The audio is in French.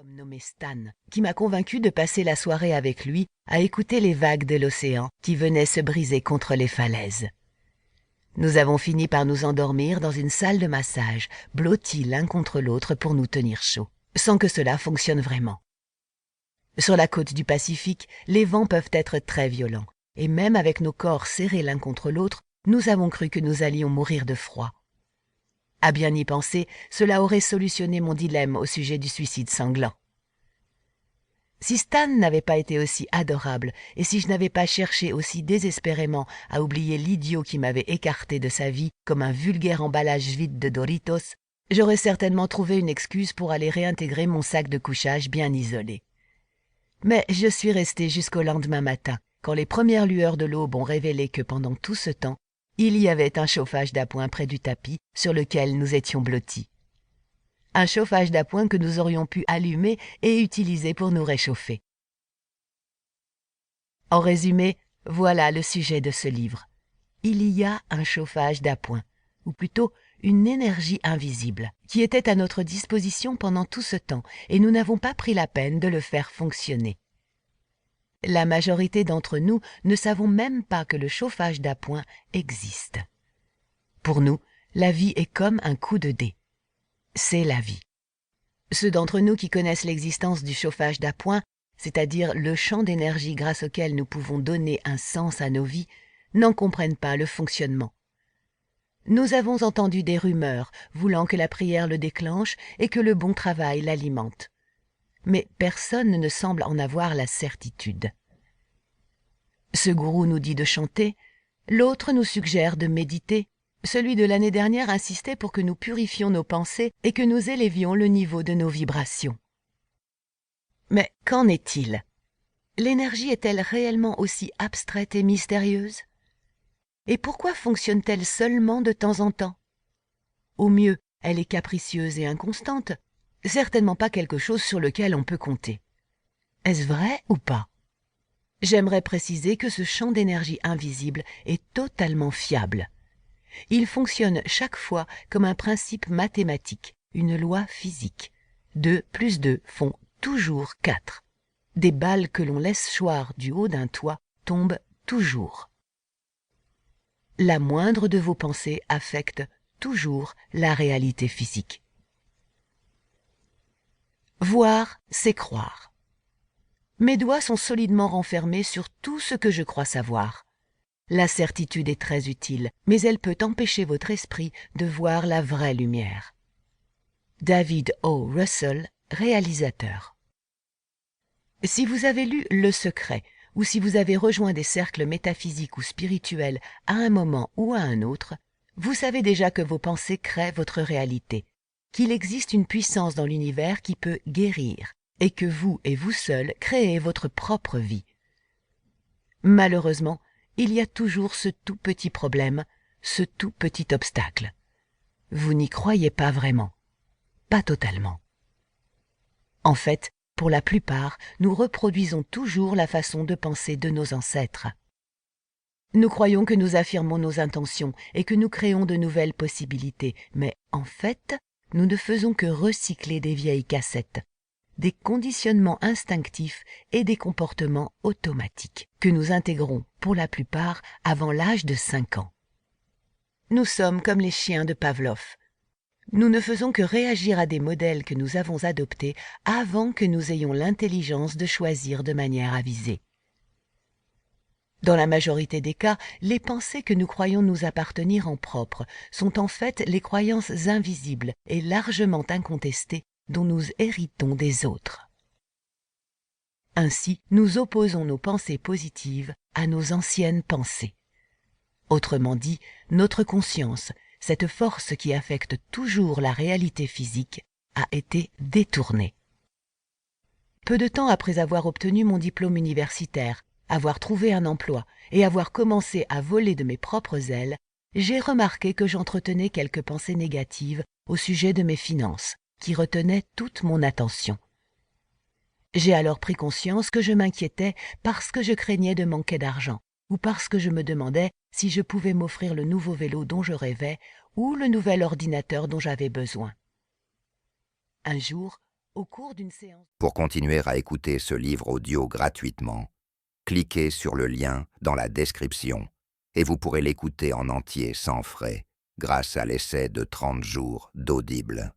Homme nommé Stan, qui m'a convaincu de passer la soirée avec lui à écouter les vagues de l'océan qui venaient se briser contre les falaises. Nous avons fini par nous endormir dans une salle de massage, blottis l'un contre l'autre pour nous tenir chaud, sans que cela fonctionne vraiment. Sur la côte du Pacifique, les vents peuvent être très violents, et même avec nos corps serrés l'un contre l'autre, nous avons cru que nous allions mourir de froid. À bien y penser, cela aurait solutionné mon dilemme au sujet du suicide sanglant. Si Stan n'avait pas été aussi adorable, et si je n'avais pas cherché aussi désespérément à oublier l'idiot qui m'avait écarté de sa vie comme un vulgaire emballage vide de Doritos, j'aurais certainement trouvé une excuse pour aller réintégrer mon sac de couchage bien isolé. Mais je suis restée jusqu'au lendemain matin, quand les premières lueurs de l'aube ont révélé que pendant tout ce temps, il y avait un chauffage d'appoint près du tapis sur lequel nous étions blottis. Un chauffage d'appoint que nous aurions pu allumer et utiliser pour nous réchauffer. En résumé, voilà le sujet de ce livre. Il y a un chauffage d'appoint, ou plutôt une énergie invisible, qui était à notre disposition pendant tout ce temps, et nous n'avons pas pris la peine de le faire fonctionner. La majorité d'entre nous ne savons même pas que le chauffage d'appoint existe. Pour nous, la vie est comme un coup de dé. C'est la vie. Ceux d'entre nous qui connaissent l'existence du chauffage d'appoint, c'est-à-dire le champ d'énergie grâce auquel nous pouvons donner un sens à nos vies, n'en comprennent pas le fonctionnement. Nous avons entendu des rumeurs voulant que la prière le déclenche et que le bon travail l'alimente. Mais personne ne semble en avoir la certitude. Ce gourou nous dit de chanter, l'autre nous suggère de méditer, celui de l'année dernière insistait pour que nous purifions nos pensées et que nous élevions le niveau de nos vibrations. Mais qu'en est-il? L'énergie est-elle réellement aussi abstraite et mystérieuse? Et pourquoi fonctionne-t-elle seulement de temps en temps? Au mieux, elle est capricieuse et inconstante, certainement pas quelque chose sur lequel on peut compter. Est-ce vrai ou pas? J'aimerais préciser que ce champ d'énergie invisible est totalement fiable. Il fonctionne chaque fois comme un principe mathématique, une loi physique. 2 plus 2 font toujours 4. Des balles que l'on laisse choir du haut d'un toit tombent toujours. La moindre de vos pensées affecte toujours la réalité physique. Voir, c'est croire. Mes doigts sont solidement renfermés sur tout ce que je crois savoir. La certitude est très utile, mais elle peut empêcher votre esprit de voir la vraie lumière. David O. Russell, réalisateur. Si vous avez lu Le Secret, ou si vous avez rejoint des cercles métaphysiques ou spirituels à un moment ou à un autre, vous savez déjà que vos pensées créent votre réalité, qu'il existe une puissance dans l'univers qui peut guérir, et que vous et vous seul créez votre propre vie. Malheureusement, il y a toujours ce tout petit problème, ce tout petit obstacle. Vous n'y croyez pas vraiment, pas totalement. En fait, pour la plupart, nous reproduisons toujours la façon de penser de nos ancêtres. Nous croyons que nous affirmons nos intentions et que nous créons de nouvelles possibilités, mais en fait, nous ne faisons que recycler des vieilles cassettes, des conditionnements instinctifs et des comportements automatiques que nous intégrons pour la plupart avant l'âge de 5 ans. Nous sommes comme les chiens de Pavlov. Nous ne faisons que réagir à des modèles que nous avons adoptés avant que nous ayons l'intelligence de choisir de manière avisée. Dans la majorité des cas, les pensées que nous croyons nous appartenir en propre sont en fait les croyances invisibles et largement incontestées dont nous héritons des autres. Ainsi, nous opposons nos pensées positives à nos anciennes pensées. Autrement dit, notre conscience, cette force qui affecte toujours la réalité physique, a été détournée. Peu de temps après avoir obtenu mon diplôme universitaire, avoir trouvé un emploi et avoir commencé à voler de mes propres ailes, j'ai remarqué que j'entretenais quelques pensées négatives au sujet de mes finances, qui retenaient toute mon attention. J'ai alors pris conscience que je m'inquiétais parce que je craignais de manquer d'argent, ou parce que je me demandais si je pouvais m'offrir le nouveau vélo dont je rêvais ou le nouvel ordinateur dont j'avais besoin. Un jour, au cours d'une séance. Pour continuer à écouter ce livre audio gratuitement, cliquez sur le lien dans la description et vous pourrez l'écouter en entier sans frais grâce à l'essai de 30 jours d'Audible.